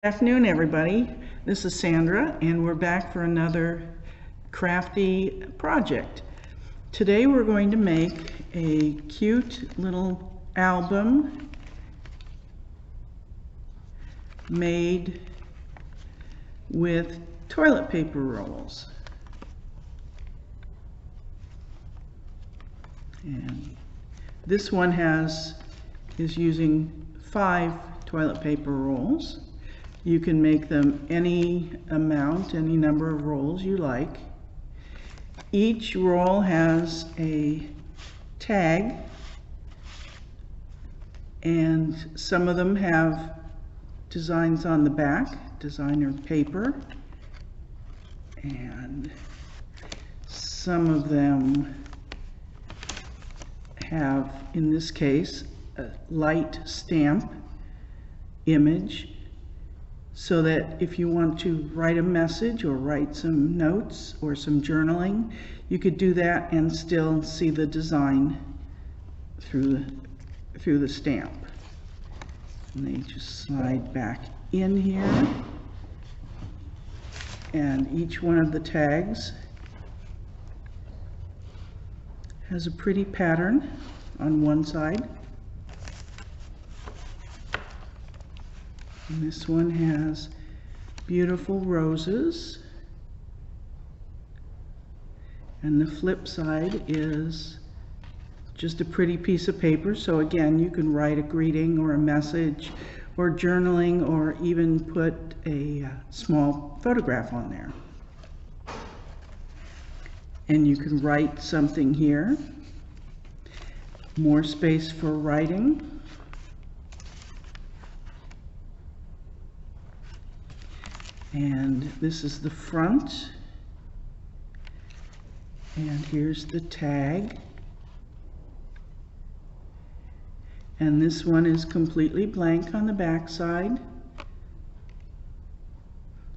Good afternoon, everybody. This is Sandra, and we're back for another crafty project. Today we're going to make a cute little album made with toilet paper rolls. And this one is using 5 toilet paper rolls. You can make them any amount, any number of rolls you like. Each roll has a tag, and some of them have designs on the back, designer paper, and some of them have, in this case, a light stamp image, so that if you want to write a message or write some notes or some journaling, you could do that and still see the design through the stamp. And they just slide back in here, and each one of the tags has a pretty pattern on one side. And this one has beautiful roses. And the flip side is just a pretty piece of paper. So again, you can write a greeting or a message or journaling, or even put a small photograph on there. And you can write something here. More space for writing. And this is the front, and here's the tag, and this one is completely blank on the back side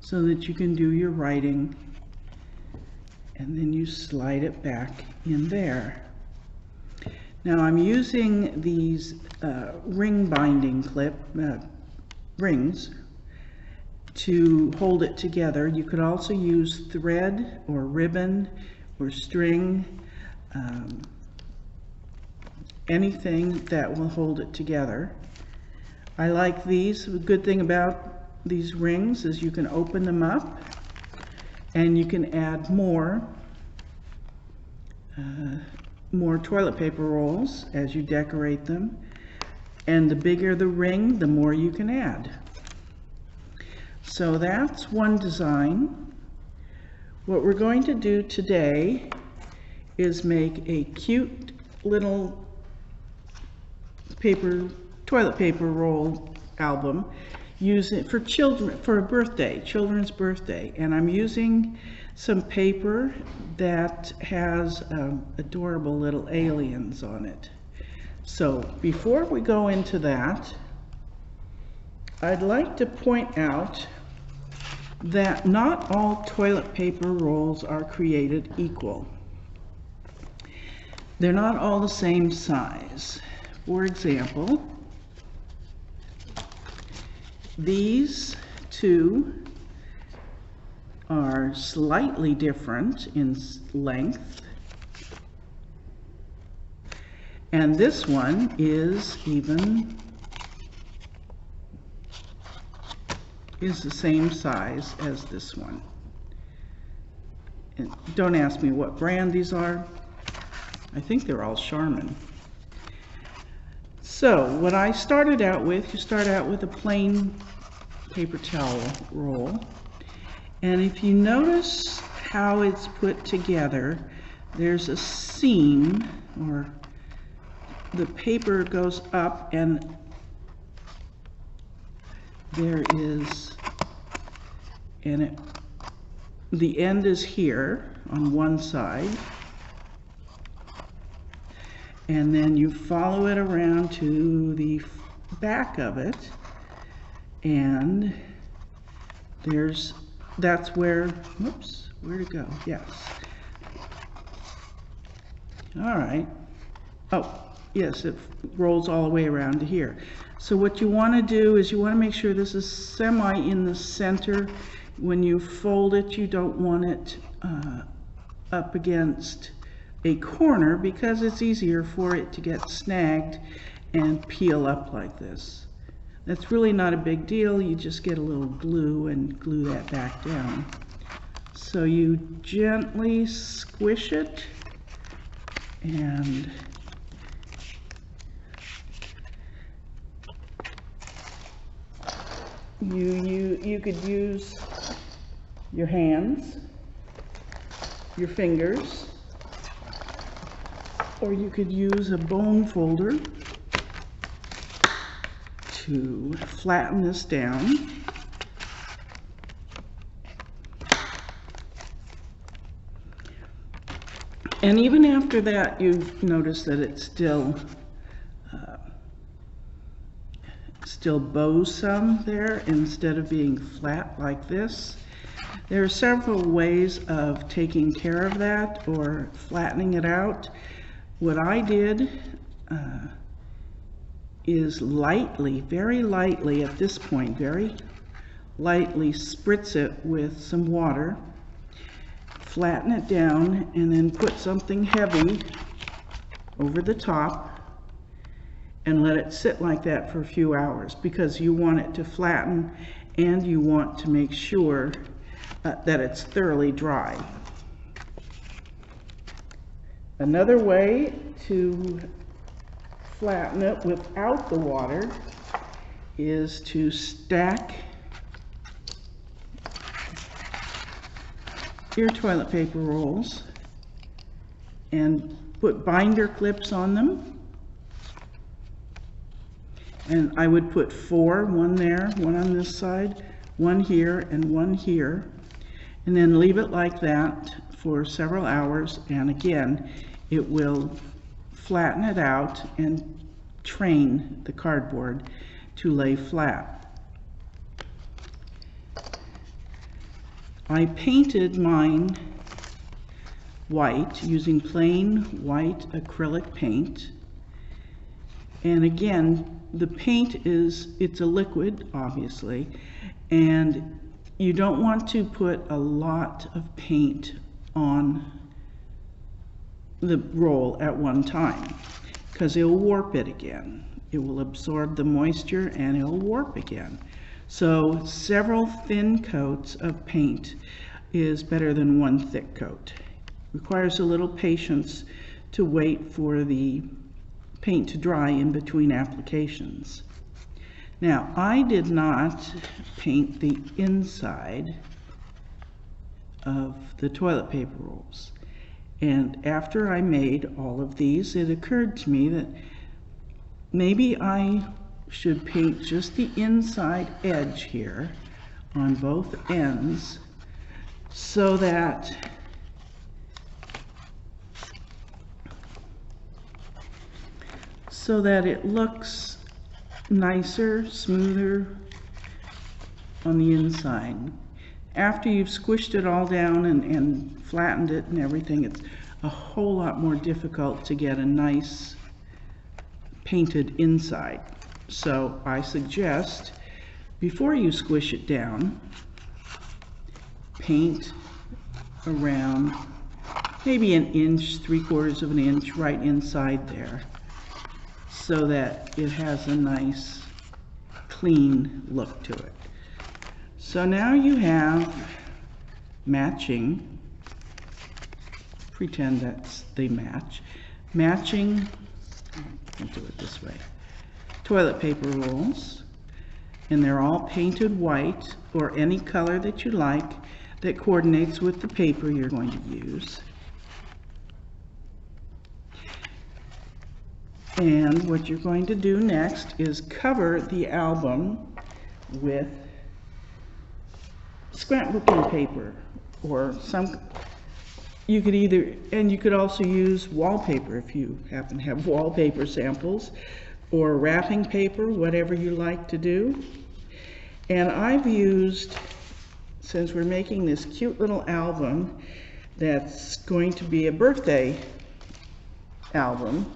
so that you can do your writing, and then you slide it back in there. Now I'm using these ring binding rings to hold it together. You could also use thread or ribbon or string, anything that will hold it together. I like these. The good thing about these rings is you can open them up and you can add more toilet paper rolls as you decorate them, and the bigger the ring, the more you can add. So that's one design. What we're going to do today is make a cute little toilet paper roll album, use it for children, for a birthday, children's birthday. And I'm using some paper that has adorable little aliens on it. So before we go into that, I'd like to point out that not all toilet paper rolls are created equal. They're not all the same size. For example, these two are slightly different in length, and this one is the same size as this one. And don't ask me what brand these are. I think they're all Charmin. So what I started out with, you start out with a plain paper towel roll, and if you notice how it's put together, there's a seam, or the paper goes up, and there is, and the end is here on one side, and then you follow it around to the back of it, and that's where, whoops, where to go? Yes. All right. Oh, yes, it rolls all the way around to here. So what you want to do is you want to make sure this is semi in the center. When you fold it, you don't want it up against a corner, because it's easier for it to get snagged and peel up like this. That's really not a big deal. You just get a little glue and glue that back down. So you gently squish it, and you could use your hands, your fingers, or you could use a bone folder to flatten this down. And even after that, you've noticed that it's still bows some there instead of being flat like this. There are several ways of taking care of that or flattening it out. What I did is lightly, very lightly at this point, very lightly spritz it with some water, flatten it down, and then put something heavy over the top and let it sit like that for a few hours, because you want it to flatten and you want to make sure that it's thoroughly dry. Another way to flatten it without the water is to stack your toilet paper rolls and put binder clips on them. And I would put 4, one there, one on this side, one here, and one here, and then leave it like that for several hours, and again it will flatten it out and train the cardboard to lay flat. I painted mine white using plain white acrylic paint, and again the paint it's a liquid, obviously, and you don't want to put a lot of paint on the roll at one time, because it'll warp it again. It will absorb the moisture and it'll warp again. So several thin coats of paint is better than one thick coat. Requires a little patience to wait for the paint to dry in between applications. Now, I did not paint the inside of the toilet paper rolls. And after I made all of these, it occurred to me that maybe I should paint just the inside edge here on both ends, so that it looks nicer, smoother on the inside. After you've squished it all down and flattened it and everything, it's a whole lot more difficult to get a nice painted inside. So I suggest, before you squish it down, paint around maybe an inch, 3/4 of an inch right inside there, so that it has a nice clean look to it. So now you have matching, pretend that they match, matching, I'll do it this way, toilet paper rolls, and they're all painted white or any color that you like that coordinates with the paper you're going to use. And what you're going to do next is cover the album with scrapbooking paper, or some, you could either, and you could also use wallpaper if you happen to have wallpaper samples, or wrapping paper, whatever you like to do. And I've used, since we're making this cute little album that's going to be a birthday album,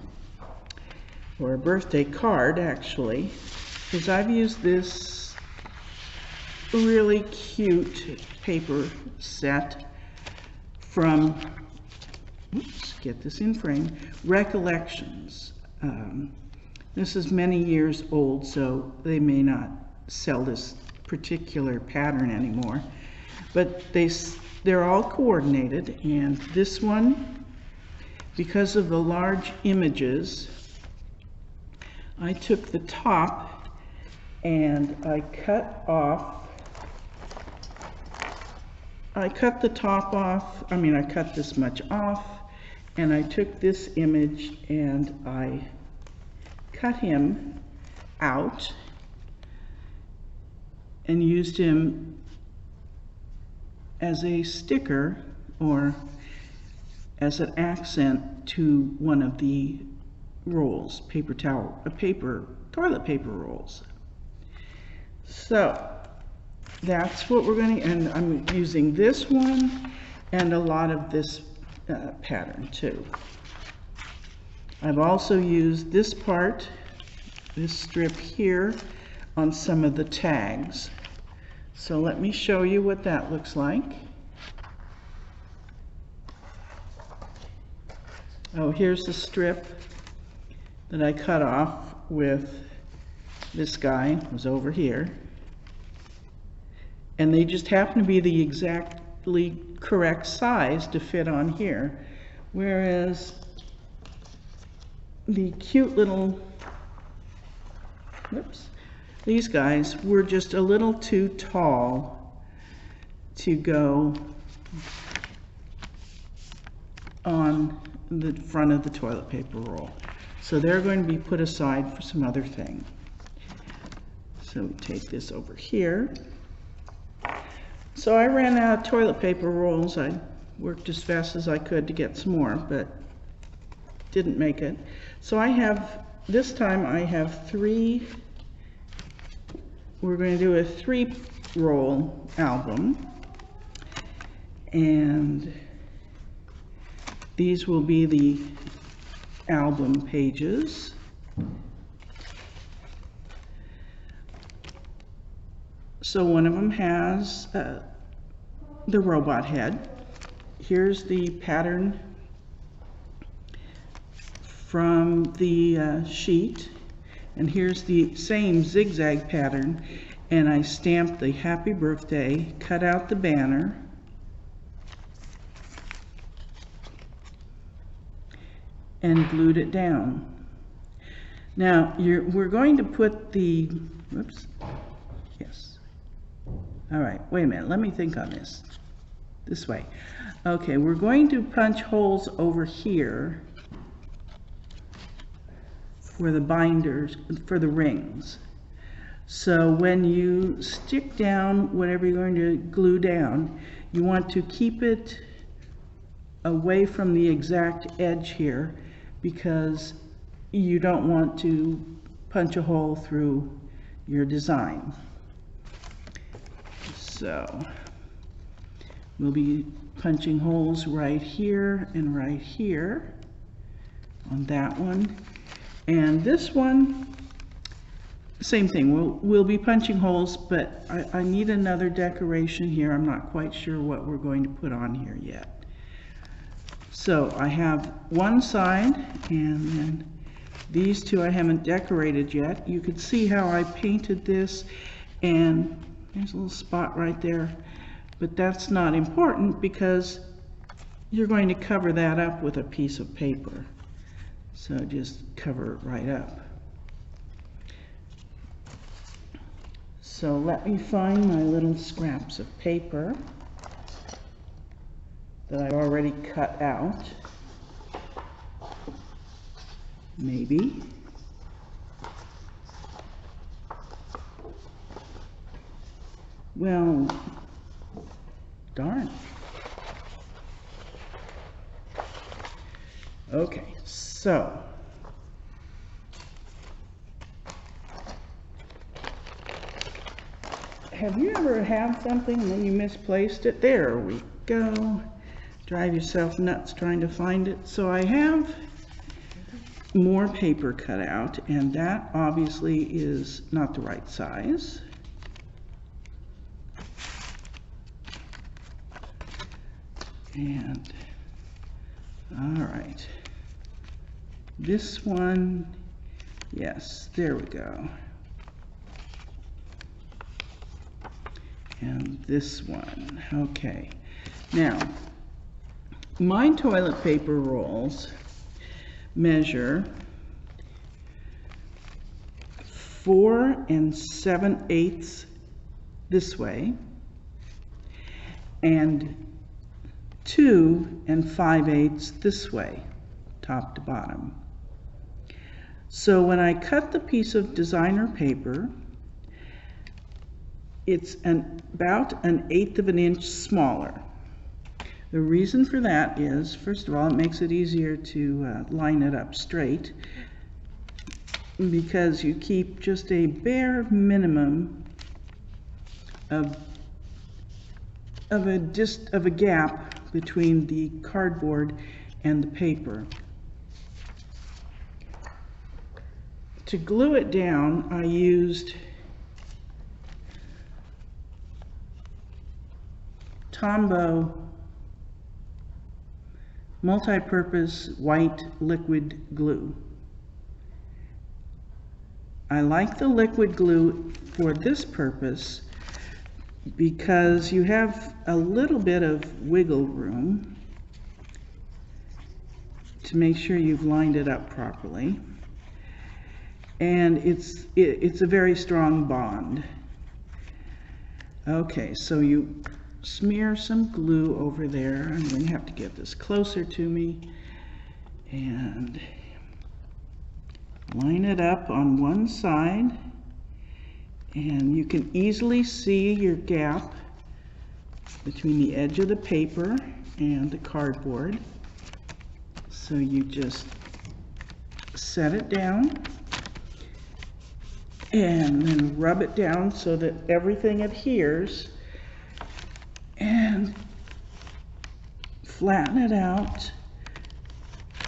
or a birthday card actually, because I've used this really cute paper set from, oops, get this in frame, Recollections. This is many years old, so they may not sell this particular pattern anymore, but they're all coordinated. And this one, because of the large images, I took the top and I cut the top off. I mean, I cut this much off, and I took this image and I cut him out and used him as a sticker or as an accent to one of the rolls, toilet paper rolls. So that's what we're going to, and I'm using this one and a lot of this pattern too. I've also used this part, this strip here, on some of the tags. So let me show you what that looks like. Oh, here's the strip that I cut off with this guy, it was over here. And they just happen to be the exactly correct size to fit on here. Whereas the cute little, whoops, these guys were just a little too tall to go on the front of the toilet paper roll. So they're going to be put aside for some other thing. So take this over here. So I ran out of toilet paper rolls. I worked as fast as I could to get some more, but didn't make it. So I have, this time I have 3, we're going to do a 3-roll album, and these will be the album pages. So one of them has the robot head. Here's the pattern from the sheet, and here's the same zigzag pattern, and I stamped the happy birthday, cut out the banner, and glued it down. Now we're going to put the, whoops, yes. All right, wait a minute, let me think on this. This way. Okay, we're going to punch holes over here for the binders, for the rings. So when you stick down whatever you're going to glue down, you want to keep it away from the exact edge here, because you don't want to punch a hole through your design. So we'll be punching holes right here and right here on that one. And this one, same thing, we'll be punching holes, but I need another decoration here. I'm not quite sure what we're going to put on here yet. So I have one side, and then these two I haven't decorated yet. You could see how I painted this, and there's a little spot right there, but that's not important because you're going to cover that up with a piece of paper. So just cover it right up. So let me find my little scraps of paper that I've already cut out. Maybe. Well, darn. Okay, so have you ever had something and then you misplaced it? There we go. Drive yourself nuts trying to find it. So I have more paper cut out, and that obviously is not the right size. And all right, this one, yes, there we go. And this one, okay. Now, my toilet paper rolls measure 4 7/8 this way and 2 5/8 this way, top to bottom. So when I cut the piece of designer paper, it's about 1/8 of an inch smaller. The reason for that is, first of all, it makes it easier to line it up straight, because you keep just a bare minimum of a gap between the cardboard and the paper. To glue it down, I used Tombow multi-purpose white liquid glue. I like the liquid glue for this purpose because you have a little bit of wiggle room to make sure you've lined it up properly, and it's a very strong bond. Okay, so you smear some glue over there. I'm going to have to get this closer to me and line it up on one side, and you can easily see your gap between the edge of the paper and the cardboard. So you just set it down and then rub it down so that everything adheres, and flatten it out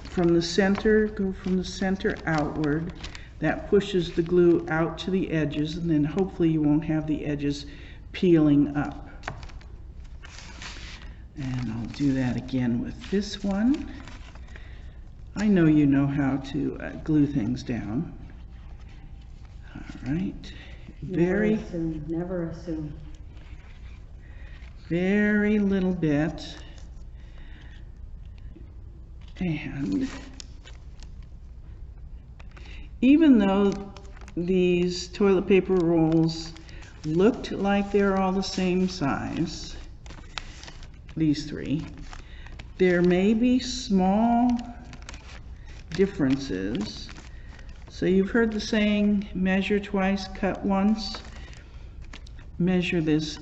from the center, go from the center outward. That pushes the glue out to the edges, and then hopefully you won't have the edges peeling up. And I'll do that again with this one. I know you know how to glue things down. All right. Never assume, never assume. Very little bit. And even though these toilet paper rolls looked like they're all the same size, these three, there may be small differences. So you've heard the saying, measure twice, cut once. Measure this,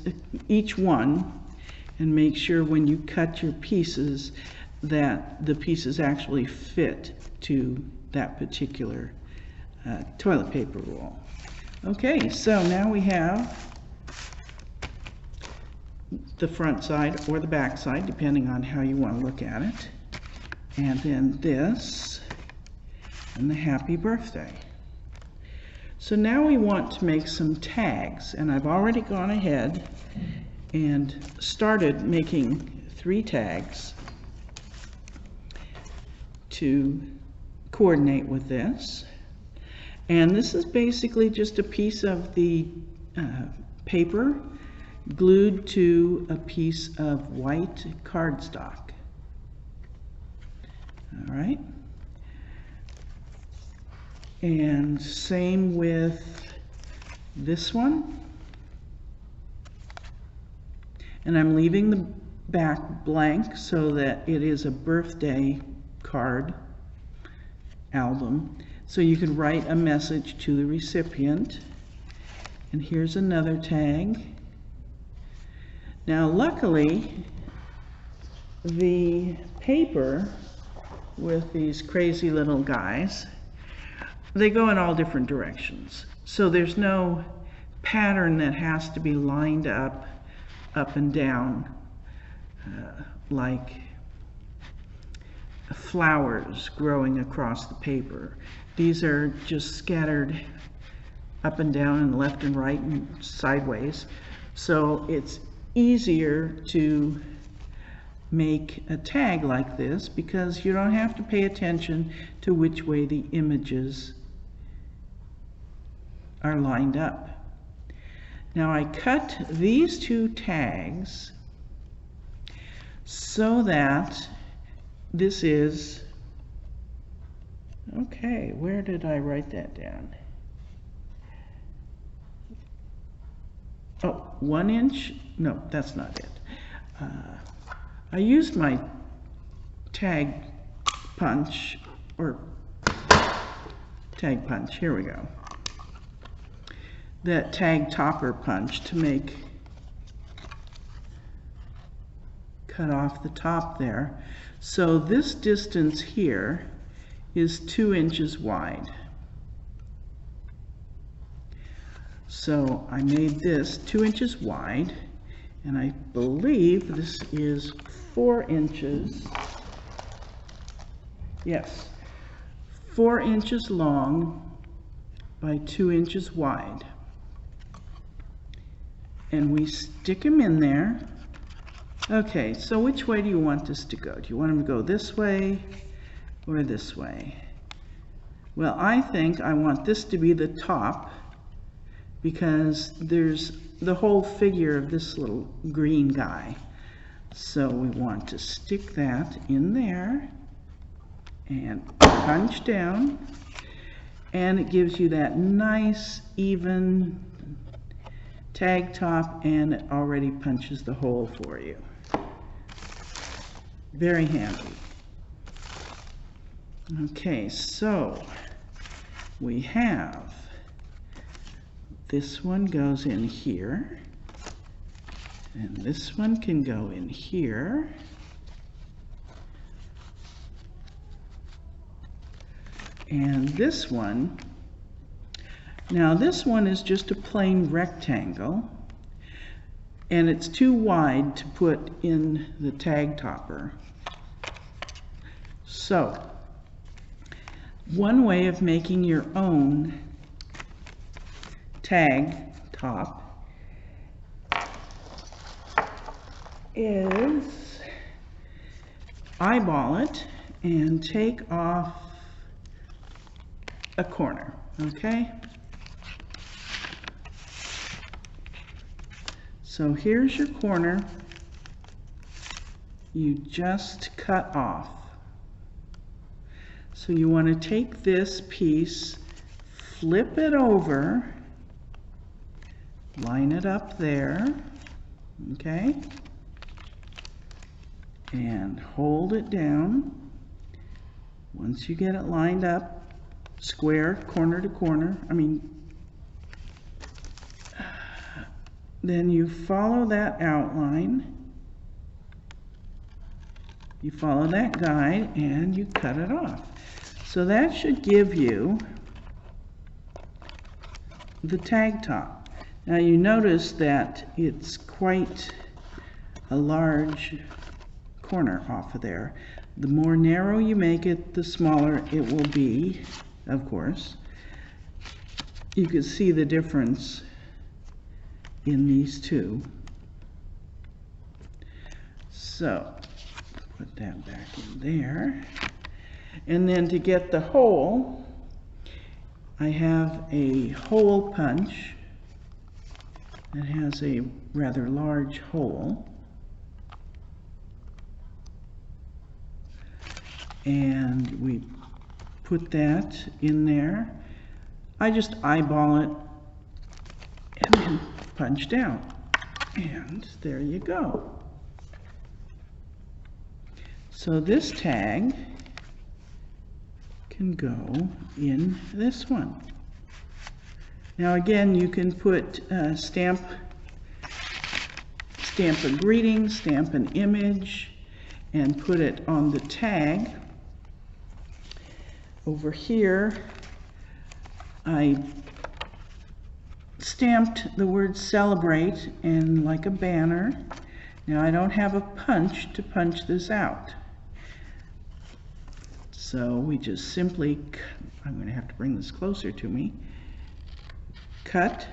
each one, and make sure when you cut your pieces that the pieces actually fit to that particular toilet paper roll. Okay, so now we have the front side or the back side, depending on how you want to look at it. And then this, and the happy birthday. So now we want to make some tags, and I've already gone ahead and started making 3 tags to coordinate with this. And this is basically just a piece of the paper glued to a piece of white cardstock. All right. And same with this one. And I'm leaving the back blank so that it is a birthday card album. So you can write a message to the recipient. And here's another tag. Now luckily, the paper with these crazy little guys, they go in all different directions. So there's no pattern that has to be lined up and down like flowers growing across the paper. These are just scattered up and down and left and right and sideways. So it's easier to make a tag like this because you don't have to pay attention to which way the images are lined up. Now I cut these two tags so that this is, okay, where did I write that down? Oh, 1 inch, no, that's not it. I used my tag punch, or tag punch, here we go. That tag topper punch to cut off the top there. So this distance here is 2 inches wide. So I made this 2 inches wide, and I believe this is 4 inches. Yes, 4 inches long by 2 inches wide. And we stick them in there. Okay, so which way do you want this to go? Do you want them to go this way or this way? Well, I think I want this to be the top because there's the whole figure of this little green guy. So we want to stick that in there and punch down, and it gives you that nice even tag top, and it already punches the hole for you. Very handy. Okay, so we have this one goes in here, and this one can go in here, and this one, now this one is just a plain rectangle, and it's too wide to put in the tag topper. So one way of making your own tag top is eyeball it and take off a corner, okay? So here's your corner. You just cut off. So you want to take this piece, flip it over, line it up there, okay? And hold it down. Once you get it lined up, square, corner to corner, then you follow that outline, you follow that guide, and you cut it off. So that should give you the tag top. Now you notice that it's quite a large corner off of there. The more narrow you make it, the smaller it will be, of course. You can see the difference in these two. So put that back in there, and then to get the hole, I have a hole punch that has a rather large hole, and we put that in there. I just eyeball it and then punch down, and there you go. So this tag can go in this one. Now again, you can put stamp a greeting, stamp an image, and put it on the tag. Over here, I stamped the word celebrate and like a banner. Now I don't have a punch to punch this out. So we just simply, I'm going to have to bring this closer to me, cut,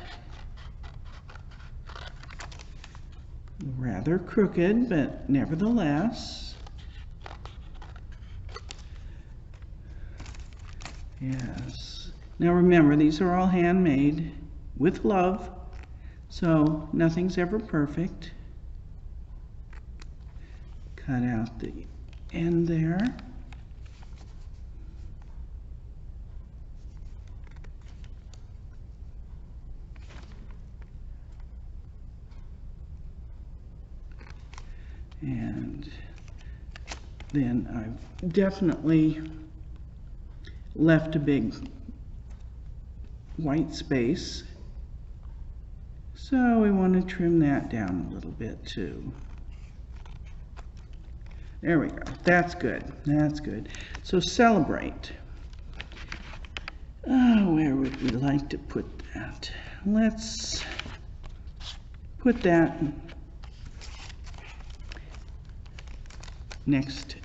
rather crooked, but nevertheless, yes. Now remember, these are all handmade with love, so nothing's ever perfect. Cut out the end there. And then I've definitely left a big white space. So we want to trim that down a little bit too. There we go. That's good. That's good. So celebrate. Where would we like to put that? Let's put that next.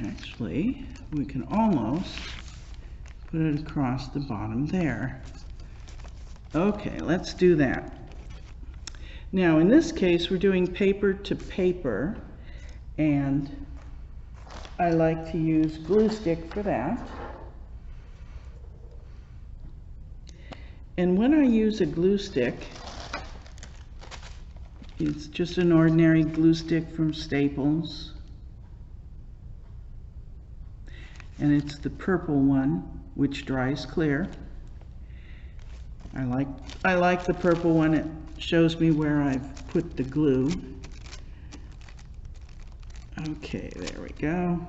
Actually, we can almost put it across the bottom there. Okay, let's do that. Now, in this case, we're doing paper to paper, and I like to use glue stick for that. And when I use a glue stick, it's just an ordinary glue stick from Staples. And it's the purple one, which dries clear. I like the purple one. It shows me where I've put the glue. Okay, there we go.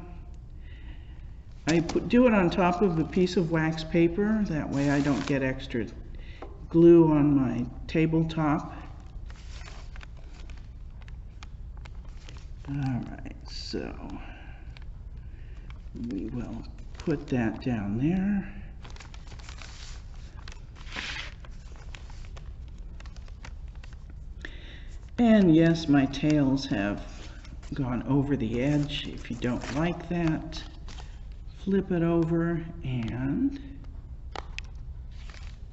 I do it on top of a piece of wax paper. That way I don't get extra glue on my tabletop. Alright, so we will put that down there. And yes, my tails have gone over the edge. If you don't like that, flip it over and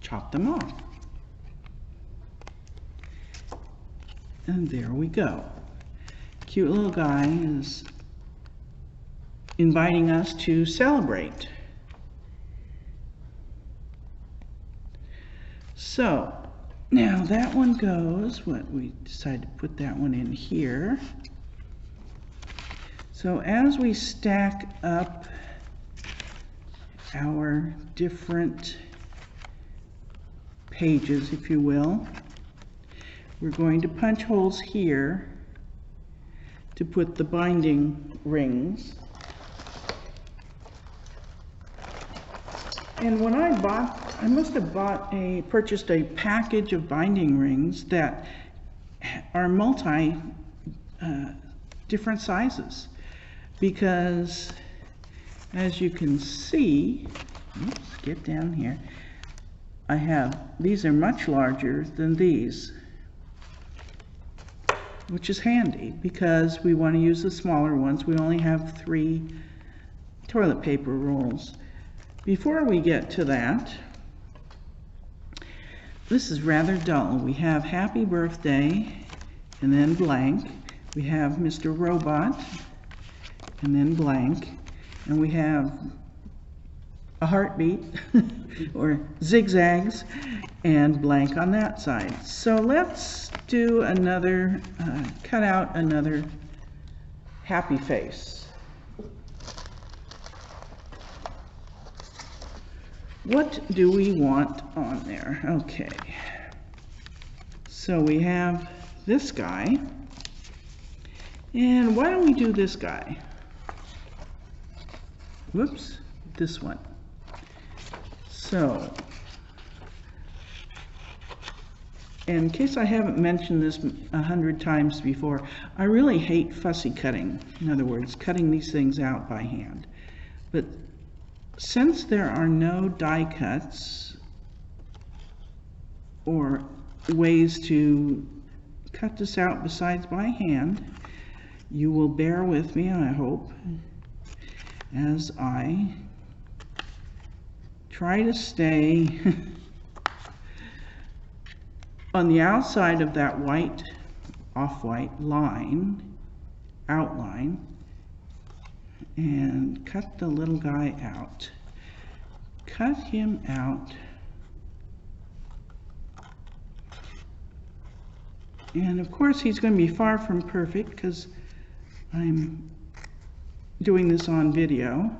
chop them off. And there we go. Cute little guy is inviting us to celebrate. So now that one goes, we decided to put that one in here. So as we stack up our different pages, if you will, we're going to punch holes here to put the binding rings. And when I must have purchased a package of binding rings that are different sizes, because as you can see, oops, get down here, these are much larger than these, which is handy because we want to use the smaller ones. We only have 3 toilet paper rolls. Before we get to that, this is rather dull. We have happy birthday and then blank. We have Mr. Robot and then blank. And we have a heartbeat or zigzags and blank on that side. So let's do another, cut out another happy face. What do we want on there? Okay, so we have this guy, and why don't we do this guy? Whoops, this one. So, in case I haven't mentioned this 100 times before, I really hate fussy cutting. In other words, cutting these things out by hand. But since there are no die cuts or ways to cut this out besides by hand, you will bear with me, I hope. as I try to stay on the outside of that white, off-white outline, and cut the little guy out. Cut him out. And of course he's going to be far from perfect because I'm doing this on video.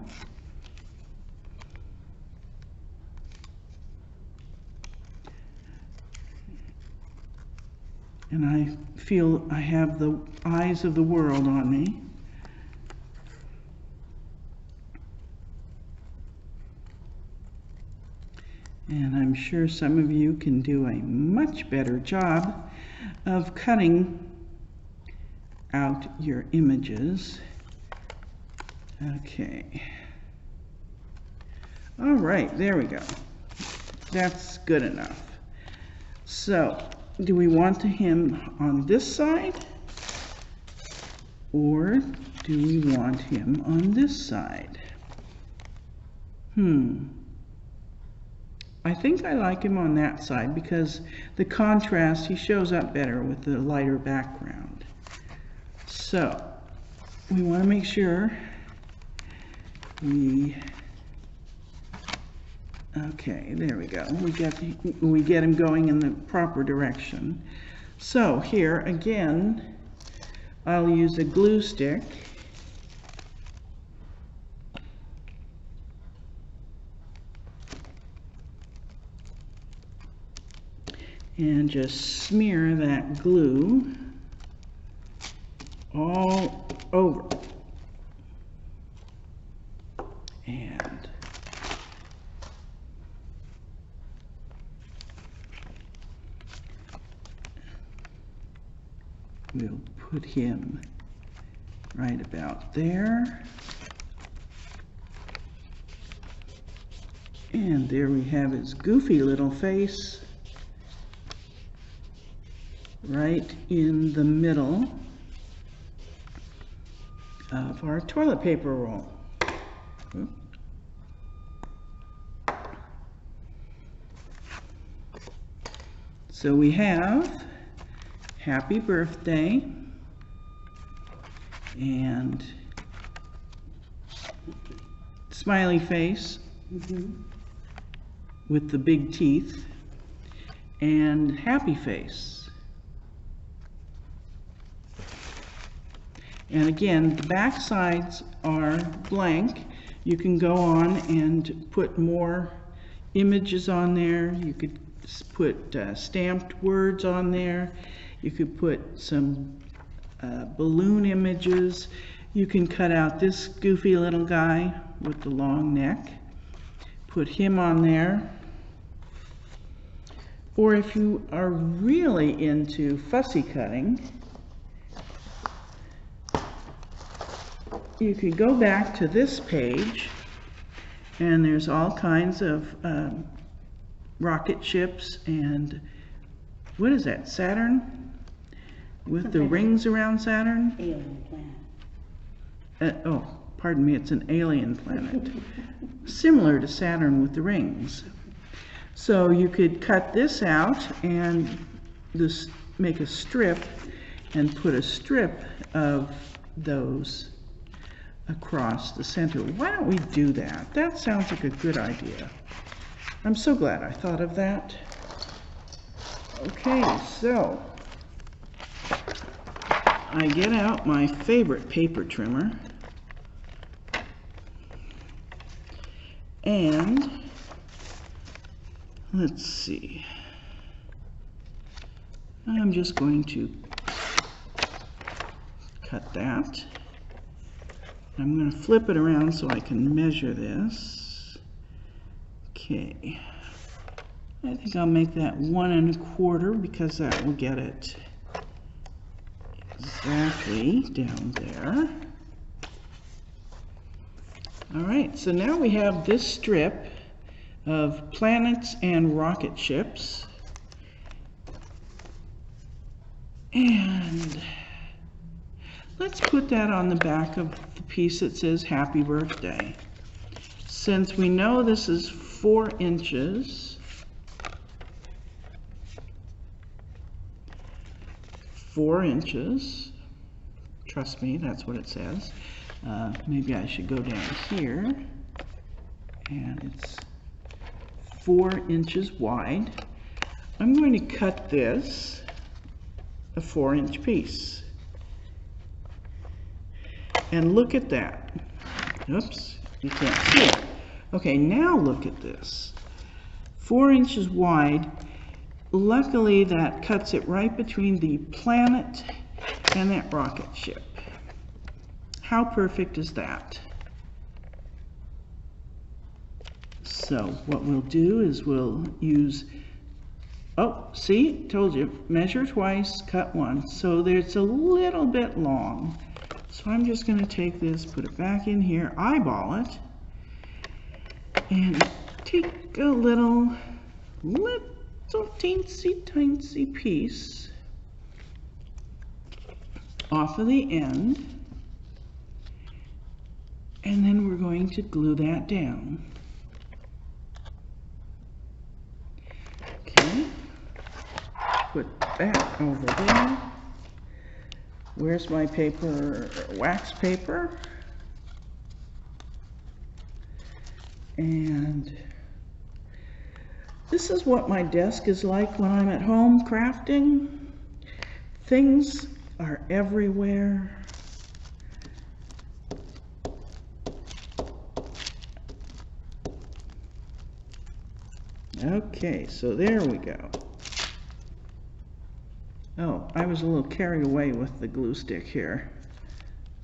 And I feel I have the eyes of the world on me. And I'm sure some of you can do a much better job of cutting out your images. Okay. All right, there we go. That's good enough. So, do we want him on this side? Or do we want him on this side? I think I like him on that side because the contrast, he shows up better with the lighter background. So, we want to make sure okay, there we go. We get him going in the proper direction. So here again, I'll use a glue stick. And just smear that glue all over. And we'll put him right about there. And there we have his goofy little face right in the middle of our toilet paper roll. So we have happy birthday and smiley face with the big teeth and happy face. And again, the back sides are blank. You can go on and put more images on there. You could put stamped words on there. You could put some balloon images. You can cut out this goofy little guy with the long neck. Put him on there. Or if you are really into fussy cutting, you could go back to this page, and there's all kinds of rocket ships and what is that, Saturn? With the rings around Saturn? Alien planet. Oh, pardon me, it's an alien planet. Similar to Saturn with the rings. So you could cut this out and just make a strip and put a strip of those across the center. Why don't we do that? That sounds like a good idea. I'm so glad I thought of that. Okay, so I get out my favorite paper trimmer and let's see. I'm just going to cut that. I'm going to flip it around so I can measure this. Okay. I think I'll make that 1 1/4 because that will get it exactly down there. Alright, so now we have this strip of planets and rocket ships. And Let's put that on the back of the piece that says happy birthday. Since we know this is 4 inches, 4 inches, trust me, that's what it says. Maybe I should go down here, and it's 4 inches wide. I'm going to cut this a 4-inch piece. And look at that. Oops, you can't see it. Okay, now look at this. 4 inches wide. Luckily, that cuts it right between the planet and that rocket ship. How perfect is that? So what we'll do is we'll use, oh, see, told you, measure twice, cut once. So there's a little bit long. So I'm just going to take this, put it back in here, eyeball it, and take a little teensy piece off of the end, and then we're going to glue that down. Okay, put that over there. Where's my paper, wax paper? And this is what my desk is like when I'm at home crafting. Things are everywhere. Okay, so there we go. Oh, I was a little carried away with the glue stick here.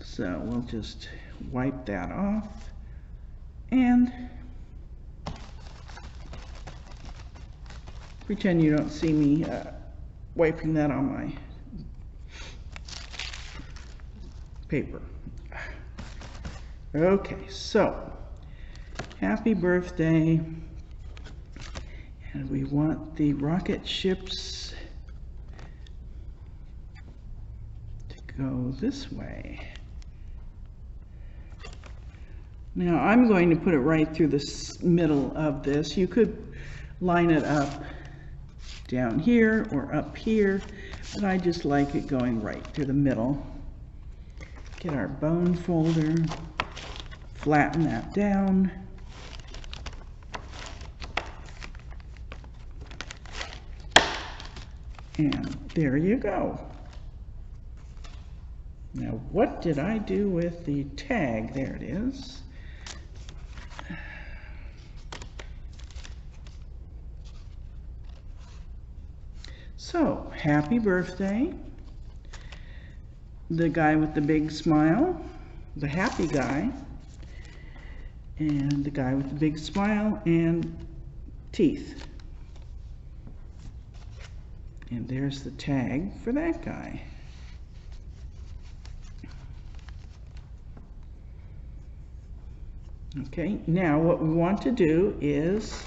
So we'll just wipe that off. And pretend you don't see me wiping that on my paper. Okay, so happy birthday. And we want the rocket ships to go this way. Now I'm going to put it right through the middle of this. You could line it up down here or up here, but I just like it going right through the middle. Get our bone folder, flatten that down. And there you go. Now, what did I do with the tag? There it is. So, happy birthday. The guy with the big smile, the happy guy, and the guy with the big smile and teeth. And there's the tag for that guy. Okay, now what we want to do is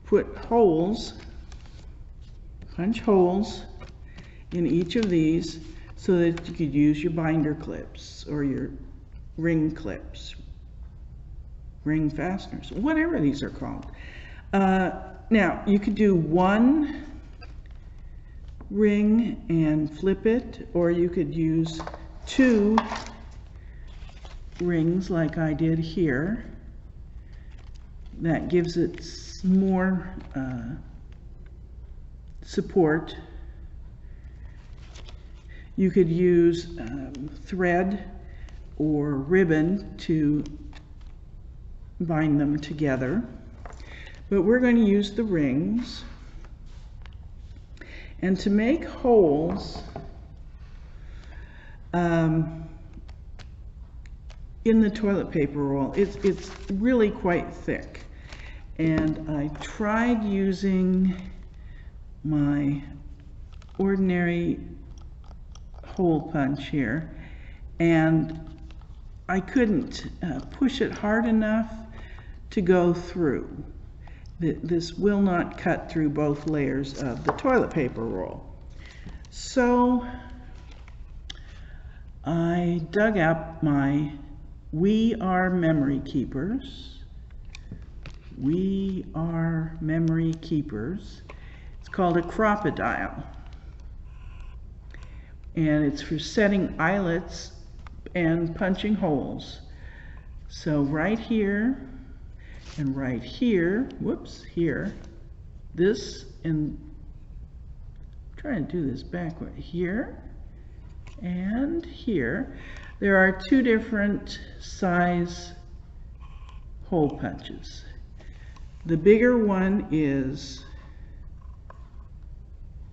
put holes, punch holes in each of these so that you could use your binder clips or your ring clips, ring fasteners, whatever these are called. Now you could do one ring and flip it, or you could use 2 rings like I did here. That gives it more support. You could use thread or ribbon to bind them together, but we're going to use the rings. And to make holes in the toilet paper roll, it's really quite thick, and I tried using my ordinary hole punch here, and I couldn't push it hard enough to go through. This will not cut through both layers of the toilet paper roll. So I dug up my We Are Memory Keepers. We Are Memory Keepers. It's called a crocodile. And it's for setting eyelets and punching holes. So right here and right here, whoops, here, this, and I'm trying to do this backward, here and here, there are two different size hole punches. The bigger one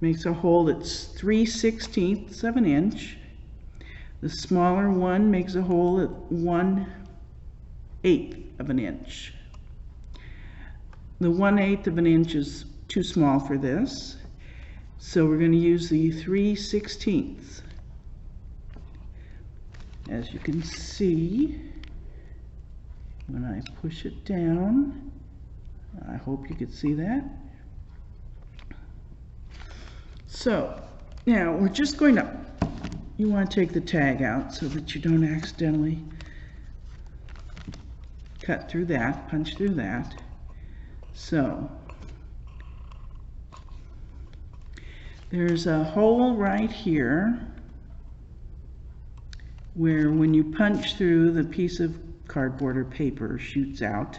makes a hole that's 3/16 of an inch. The smaller one makes a hole at 1/8 of an inch. The 1/8 of an inch is too small for this, so we're going to use the 3/16. As you can see, when I push it down, I hope you could see that. So now we're just going to, you want to take the tag out so that you don't accidentally cut through that, punch through that. So there's a hole right here where when you punch through, the piece of cardboard or paper shoots out.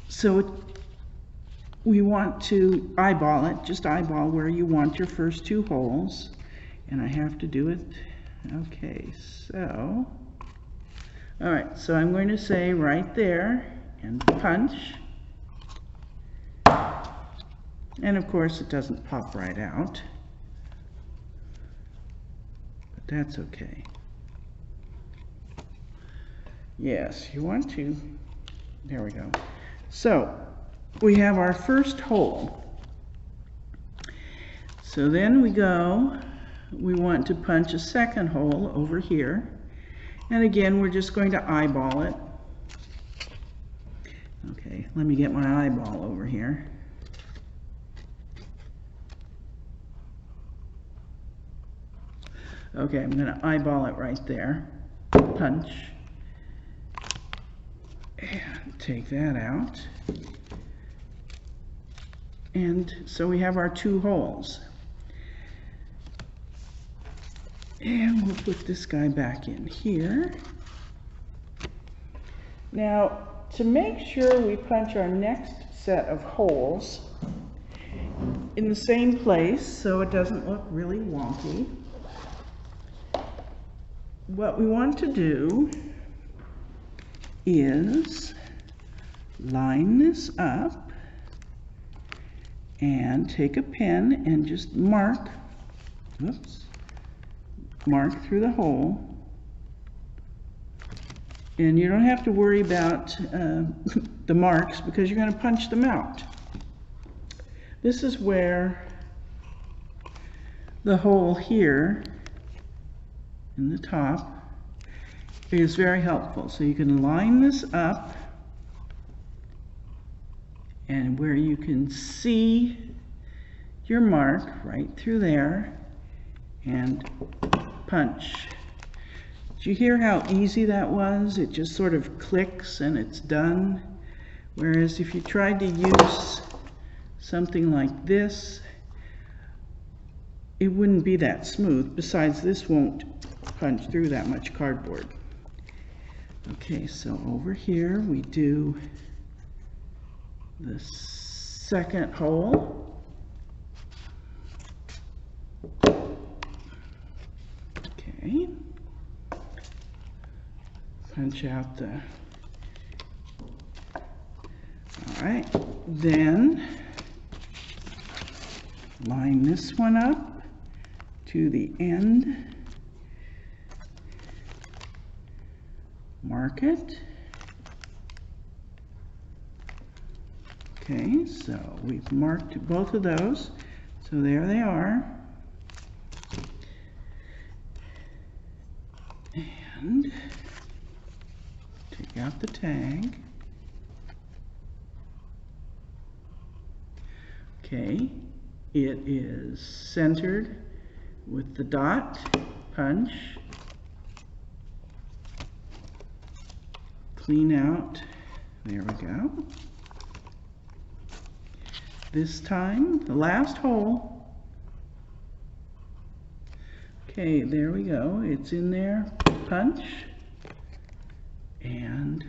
So we want to eyeball it, just eyeball where you want your first two holes. And I have to do it. Okay, so, all right, so I'm going to say right there and punch. And of course it doesn't pop right out, but that's okay. Yes, you want to, there we go. So we have our first hole. So then we want to punch a second hole over here. And again, we're just going to eyeball it. Okay, let me get my eyeball over here. Okay, I'm going to eyeball it right there. Punch. And take that out. And so we have our two holes. And we'll put this guy back in here. Now, to make sure we punch our next set of holes in the same place so it doesn't look really wonky, what we want to do is line this up and take a pen and just mark through the hole. And you don't have to worry about the marks because you're going to punch them out. This is where the hole here in the top is very helpful. So you can line this up, and where you can see your mark right through there, and punch. Did you hear how easy that was? It just sort of clicks and it's done. Whereas if you tried to use something like this, it wouldn't be that smooth. Besides, this won't punch through that much cardboard. Okay, so over here we do the second hole. Okay. Punch out the, all right, then line this one up to the end, mark it. Okay, so we've marked both of those, so there they are. And take out the tag. Okay, it is centered with the dot punch. Clean out. There we go. This time, the last hole. Okay, there we go. It's in there. Punch. And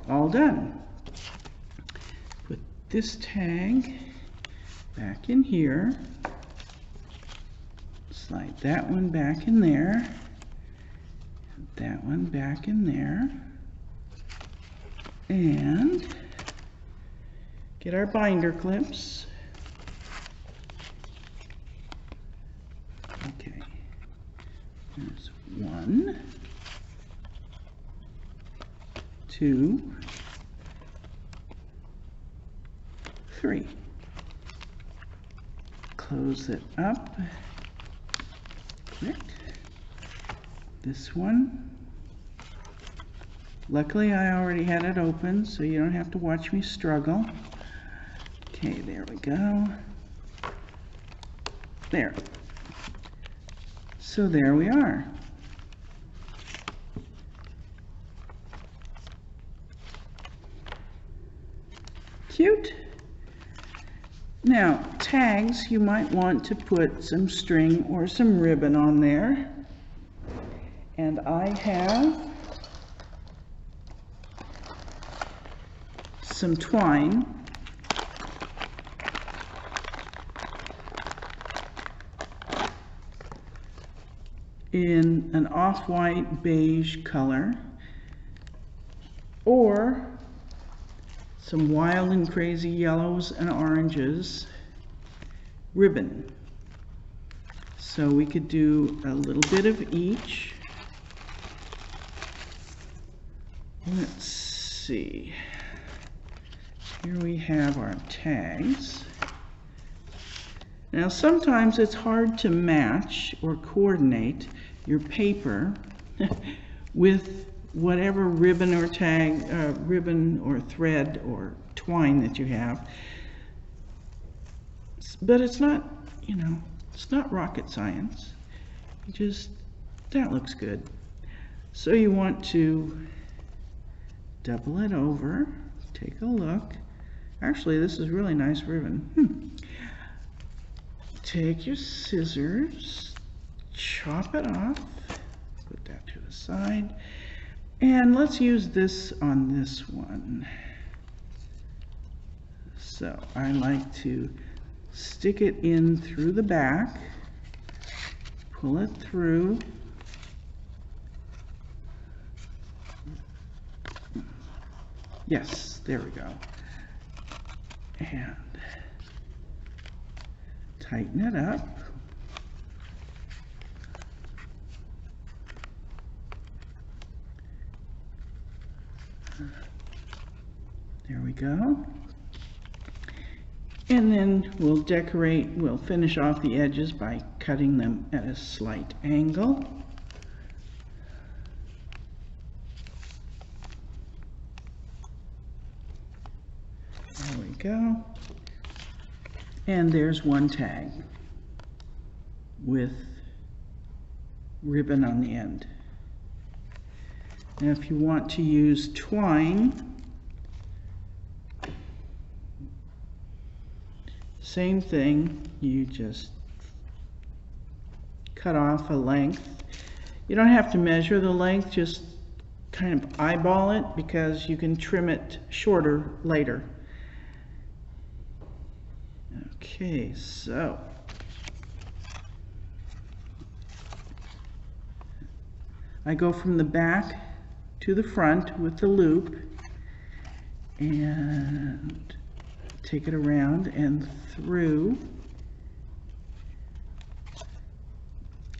all done. Put this tag back in here. Slide that one back in there. That one back in there. And get our binder clips. Okay. There's 1, 2, 3. Close it up. Click. This one. Luckily, I already had it open, so you don't have to watch me struggle. Okay, there we go. There. So there we are. Cute. Now, tags, you might want to put some string or some ribbon on there. And I have some twine. In an off-white beige color, or some wild and crazy yellows and oranges ribbon. So we could do a little bit of each. Let's see. Here we have our tags. Now sometimes it's hard to match or coordinate your paper with whatever ribbon or tag, ribbon or thread or twine that you have. But it's not, you know, it's not rocket science. You just, that looks good. So you want to double it over, take a look. Actually, this is really nice ribbon. Take your scissors, chop it off, put that to the side, and let's use this on this one. So I like to stick it in through the back, pull it through, yes, there we go, and tighten it up. There we go. And then we'll decorate, we'll finish off the edges by cutting them at a slight angle. There we go. And there's one tag with ribbon on the end. Now if you want to use twine, same thing, you just cut off a length. You don't have to measure the length, just kind of eyeball it because you can trim it shorter later. Okay, so I go from the back to the front with the loop and take it around and through,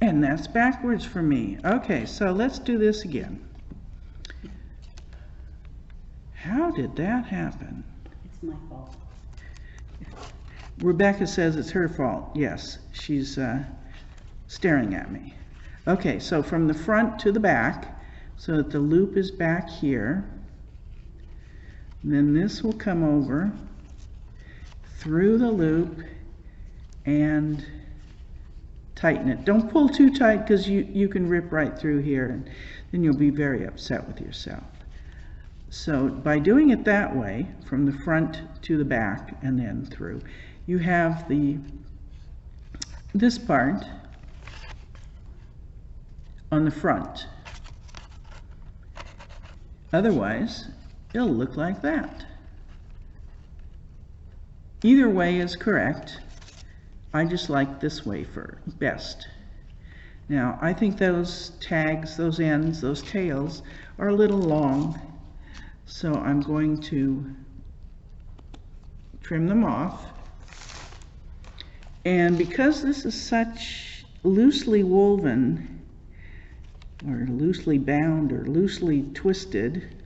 and that's backwards for me. Okay, so let's do this again. How did that happen? It's my fault. Rebecca says it's her fault. Yes, she's staring at me. Okay, so from the front to the back, so that the loop is back here. And then this will come over through the loop and tighten it. Don't pull too tight because you can rip right through here and then you'll be very upset with yourself. So by doing it that way, from the front to the back and then through, you have this part on the front. Otherwise, it'll look like that. Either way is correct. I just like this way for best. Now, I think those tags, those ends, those tails are a little long, so I'm going to trim them off. And because this is such loosely woven, or loosely bound, or loosely twisted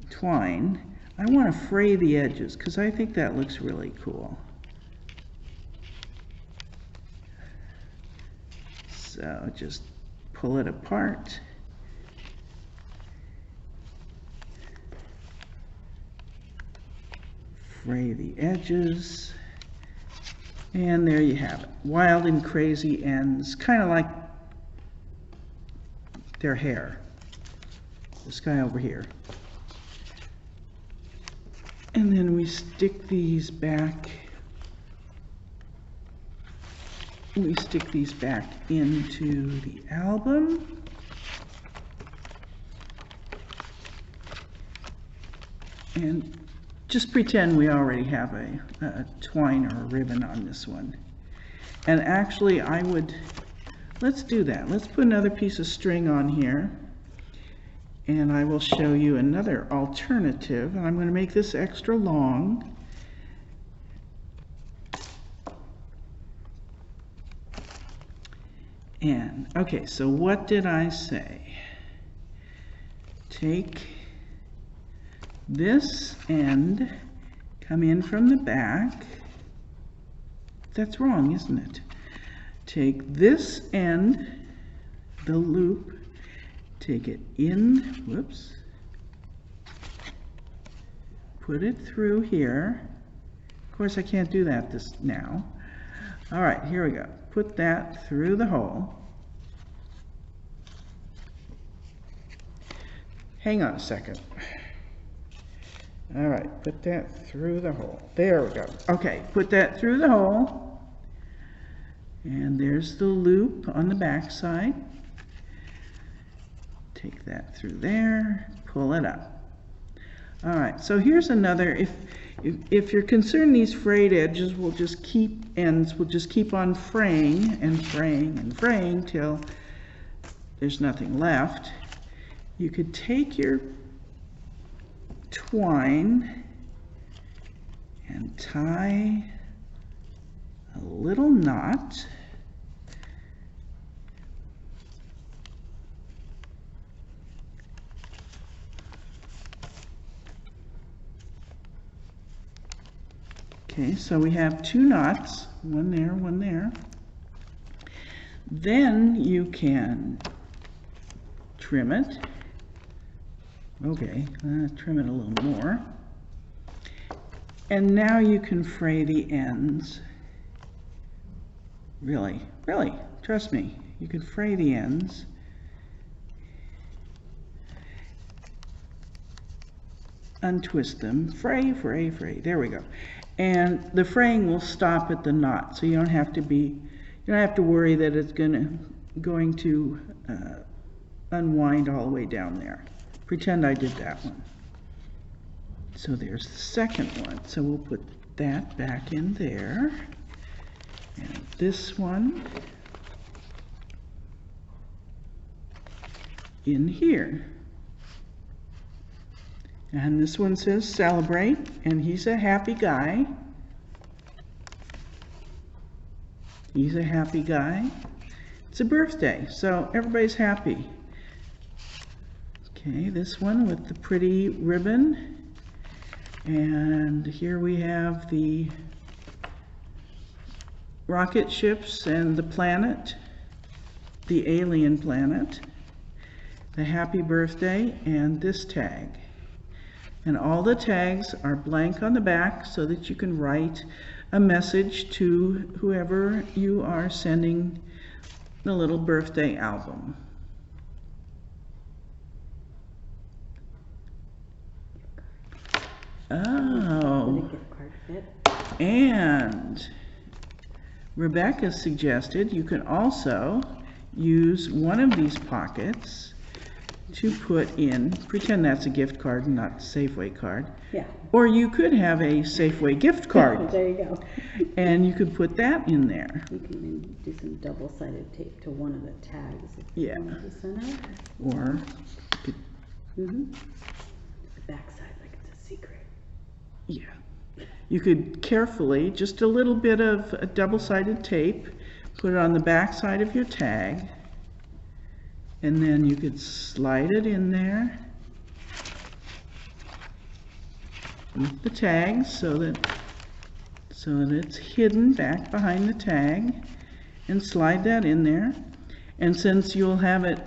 twine, I want to fray the edges because I think that looks really cool. So just pull it apart. Fray the edges. And there you have it. Wild and crazy ends, kind of like their hair. This guy over here. And then we stick these back. We stick these back into the album. And just pretend we already have a twine or a ribbon on this one. And actually let's do that. Let's put another piece of string on here. And I will show you another alternative. And I'm going to make this extra long. And, okay, so what did I say? Take this end, come in from the back. That's wrong, isn't it? Take this end, the loop, take it in, whoops, put it through here. Of course, I can't do that now. All right, here we go. Put that through the hole. Hang on a second. All right, put that through the hole. There we go. Okay, put that through the hole. And there's the loop on the back side. Take that through there, pull it up. All right, so here's another, if you're concerned these frayed edges will just keep on fraying and fraying and fraying till there's nothing left. You could take your twine and tie a little knot. Okay, so we have two knots, one there, one there. Then you can trim it. Okay, trim it a little more. And now you can fray the ends. Really, trust me, you can fray the ends. Untwist them, fray, fray, fray, there we go. And the fraying will stop at the knot, so you don't have to worry that it's going to unwind all the way down there. Pretend I did that one. So there's the second one. So we'll put that back in there. And this one in here. And this one says celebrate, and he's a happy guy. He's a happy guy. It's a birthday, so everybody's happy. Okay, this one with the pretty ribbon. And here we have the rocket ships and the planet, the alien planet, the happy birthday, and this tag. And all the tags are blank on the back so that you can write a message to whoever you are sending the little birthday album. Oh, Would a gift card fit? and Rebecca suggested you can also use one of these pockets to put in, pretend that's a gift card and not a Safeway card. Yeah. Or you could have a Safeway gift card There you go. and you could put that in there. You can maybe do some double-sided tape to one of the tags if Yeah. you want to send out. Or you could, The backside, like it's a secret. yeah, you could carefully, just a little bit of a double-sided tape, put it on the back side of your tag, and then you could slide it in there with the tag so that it's hidden back behind the tag, and slide that in there. And since you'll have it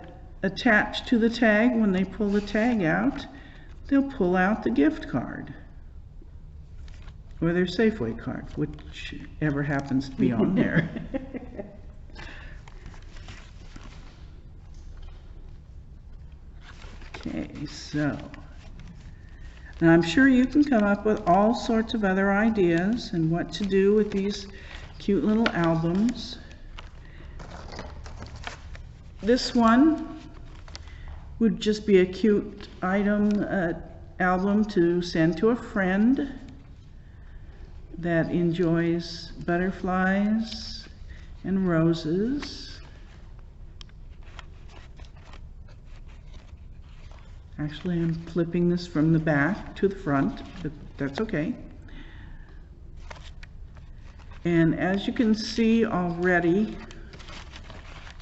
attached to the tag, when they pull the tag out, they'll pull out the gift card or their Safeway card, whichever happens to be on there. Okay, so now I'm sure you can come up with all sorts of other ideas and what to do with these cute little albums. This one would just be a cute album to send to a friend that enjoys butterflies and roses. Actually, I'm flipping this from the back to the front, but that's okay. And as you can see already,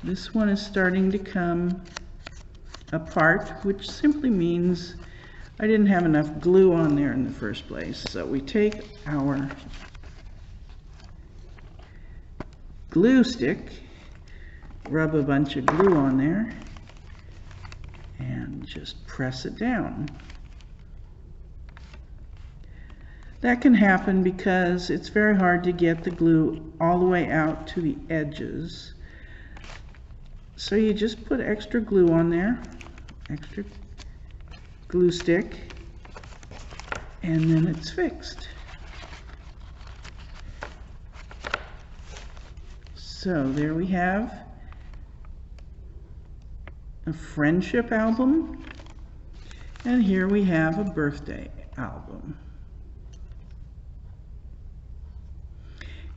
this one is starting to come apart, which simply means I didn't have enough glue on there in the first place. So we take our glue stick, rub a bunch of glue on there, and just press it down. That can happen because it's very hard to get the glue all the way out to the edges. So you just put extra glue on there, extra glue stick, and then it's fixed. So there we have a friendship album, and here we have a birthday album.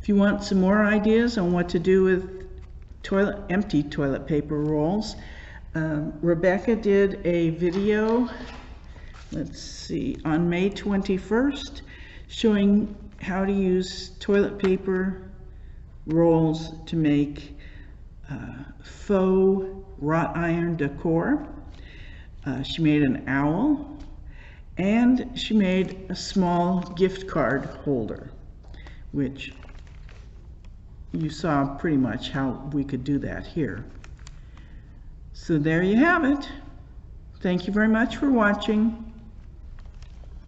If you want some more ideas on what to do with empty toilet paper rolls, Rebecca did a video, let's see, on May 21st, showing how to use toilet paper rolls to make faux wrought iron decor. She made an owl, and she made a small gift card holder, which you saw pretty much how we could do that here. So there you have it. Thank you very much for watching.